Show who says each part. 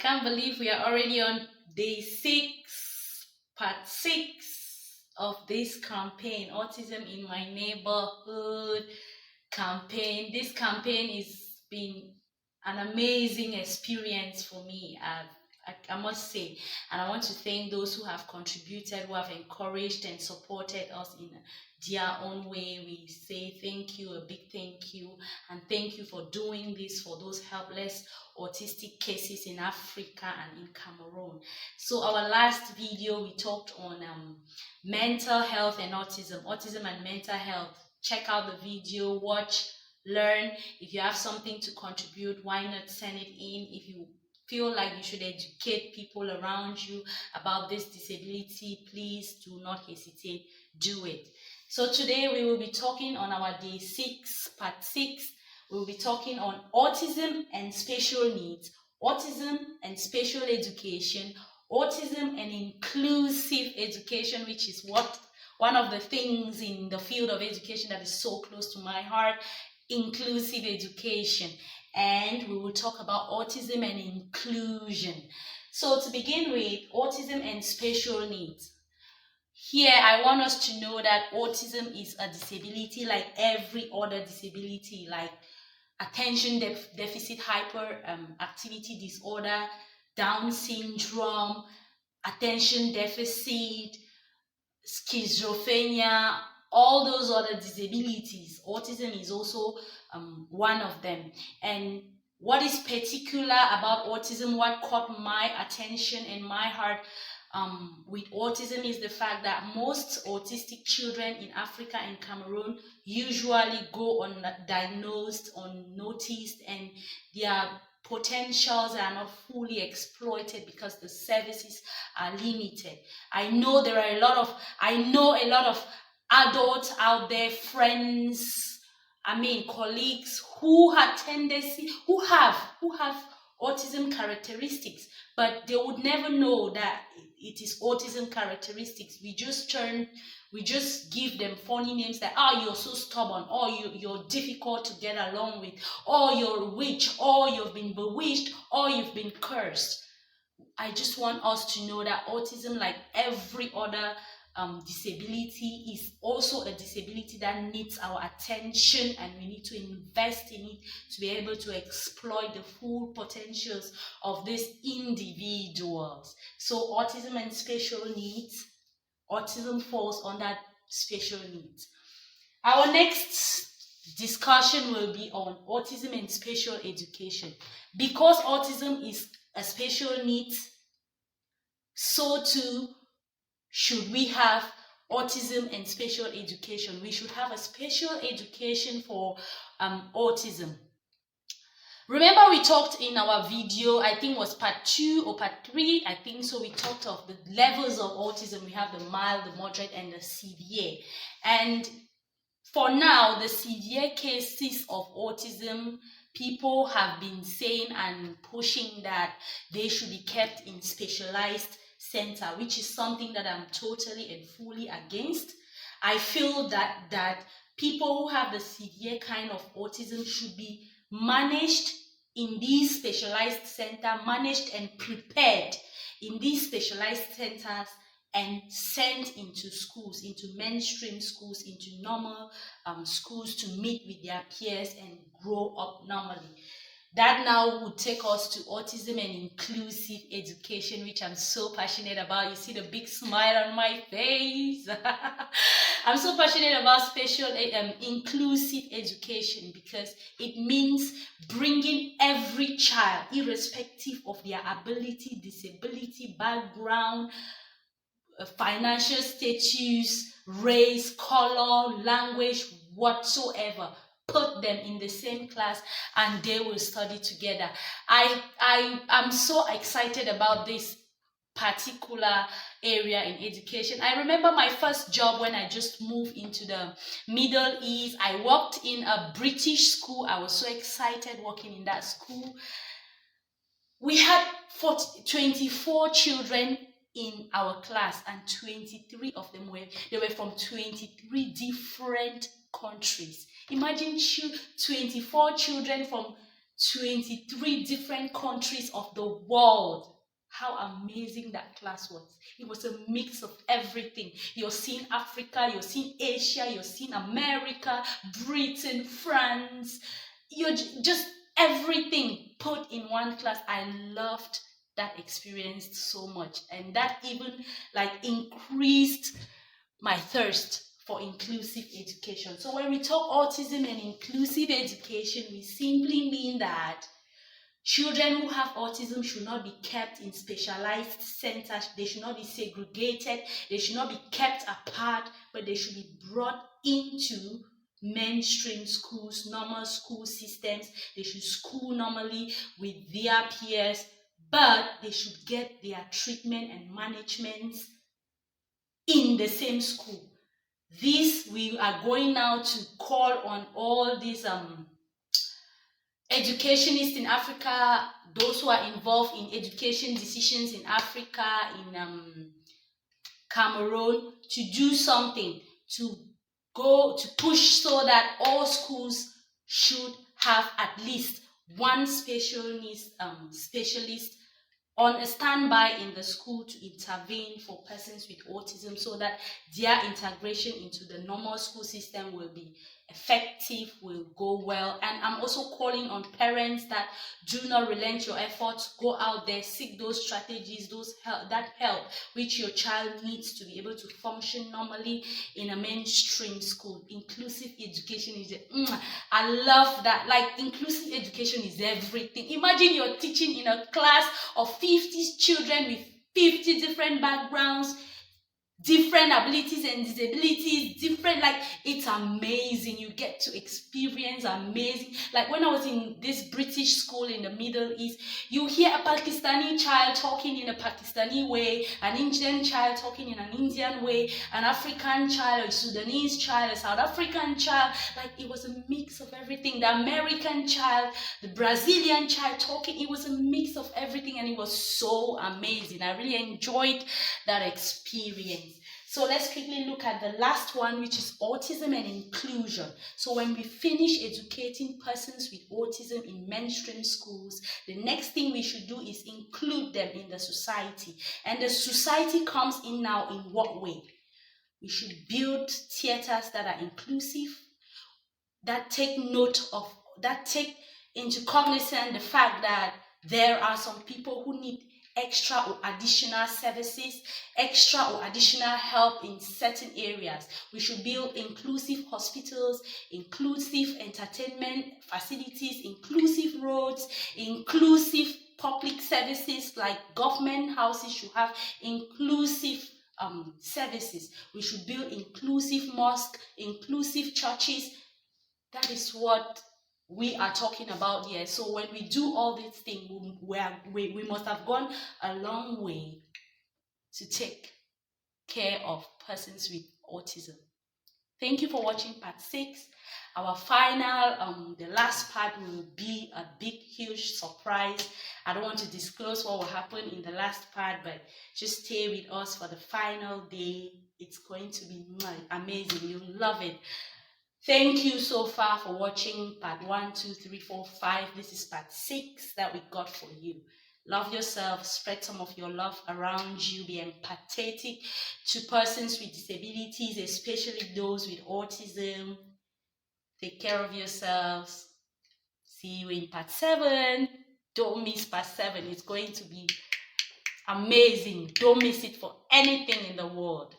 Speaker 1: can't believe we are already on day 6, part 6 of this campaign, Autism in My Neighborhood campaign. This campaign has been an amazing experience for me, I must say, and I want to thank those who have contributed, who have encouraged and supported us in their own way. We say thank you, a big thank you, and thank you for doing this for those helpless autistic cases in Africa and in Cameroon. So our last video we talked on mental health and autism and mental health. Check out the video, watch, learn. If you have something to contribute, why not send it in? If you feel like you should educate people around you about this disability, please do not hesitate, do it. So today we will be talking on our day 6, part 6. We will be talking on autism and special needs, autism and special education, autism and inclusive education, which is one of the things in the field of education that is so close to my heart, inclusive education. And we will talk about autism and inclusion. So to begin with, autism and special needs. Here, I want us to know that autism is a disability like every other disability, like attention deficit hyperactivity disorder, Down syndrome, attention deficit, schizophrenia, all those other disabilities. Autism is also one of them. And what is particular about autism, what caught my attention and my heart with autism is the fact that most autistic children in Africa and Cameroon usually go undiagnosed, unnoticed, and their potentials are not fully exploited because the services are limited. I know a lot of adults out there, friends, colleagues who have autism characteristics, but they would never know that it is autism characteristics. We just give them funny names like, you're so stubborn, or you're difficult to get along with, or you're a witch, or you've been bewitched, or you've been cursed. I just want us to know that autism, like every other disability, is also a disability that needs our attention, and we need to invest in it to be able to exploit the full potentials of these individuals. So autism and special needs, autism falls under special needs. Our next discussion will be on autism and special education. Because autism is a special need, so too should we have autism and special education. We should have a special education for autism. Remember, we talked in our video, I think it was part 2 or part 3, I think so, we talked of the levels of autism. We have the mild, the moderate, and the severe. And for now, the severe cases of autism, people have been saying and pushing that they should be kept in specialized center, which is something that I'm totally and fully against. I feel that people who have the severe kind of autism should be managed in these specialized centers, managed and prepared in these specialized centers, and sent into schools, into mainstream schools, into normal schools to meet with their peers and grow up normally. That now would take us to autism and inclusive education, which I'm so passionate about. You see the big smile on my face. I'm so passionate about special inclusive education because it means bringing every child, irrespective of their ability, disability, background, financial status, race, color, language, whatsoever. Put them in the same class and they will study together. I am so excited about this particular area in education. I remember my first job when I just moved into the Middle East. I worked in a British school. I was so excited working in that school. We had 24 children in our class, and 23 of them were from 23 different countries. Imagine 24 children from 23 different countries of the world. How amazing that class was. It was a mix of everything. You're seeing Africa, you're seeing Asia, you're seeing America, Britain, France. You're just everything put in one class. I loved that experience so much, and that even like increased my thirst for inclusive education. So when we talk autism and inclusive education, we simply mean that children who have autism should not be kept in specialized centers. They should not be segregated. They should not be kept apart, but they should be brought into mainstream schools, normal school systems. They should school normally with their peers, but they should get their treatment and management in the same school. This, we are going now to call on all these educationists in Africa, those who are involved in education decisions in Africa, in Cameroon, to do something, to go to push so that all schools should have at least one special needs specialist on a standby in the school to intervene for persons with autism, so that their integration into the normal school system will be effective, will go well. And I'm also calling on parents that do not relent your efforts. Go out there, seek those strategies, that help which your child needs to be able to function normally in a mainstream school. Inclusive education is I love that. Like, inclusive education is everything. Imagine you're teaching in a class of 50 children with 50 different backgrounds, different abilities and disabilities, different, like, it's amazing. You get to experience amazing. Like, when I was in this British school in the Middle East, you hear a Pakistani child talking in a Pakistani way, an Indian child talking in an Indian way, an African child, a Sudanese child, a South African child. Like, it was a mix of everything. The American child, the Brazilian child talking, it was a mix of everything, and it was so amazing. I really enjoyed that experience. So let's quickly look at the last one, which is autism and inclusion. So when we finish educating persons with autism in mainstream schools, the next thing we should do is include them in the society. And the society comes in now in what way? We should build theaters that are inclusive, that take into cognizance the fact that there are some people who need extra or additional services, extra or additional help in certain areas. We should build inclusive hospitals, inclusive entertainment facilities, inclusive roads, inclusive public services, like government houses should have inclusive services. We should build inclusive mosques, inclusive churches. That is what we are talking about here. So when we do all these things, we must have gone a long way to take care of persons with autism. Thank you for watching part 6. Our final, the last part will be a big, huge surprise. I don't want to disclose what will happen in the last part, but just stay with us for the final day. It's going to be amazing. You'll love it. Thank you so far for watching part 1, 2, 3, 4, 5. This is part 6 that we got for you. Love yourself, spread some of your love around you, be empathetic to persons with disabilities, especially those with autism. Take care of yourselves. See you in part 7. Don't miss part 7. It's going to be amazing. Don't miss it for anything in the world.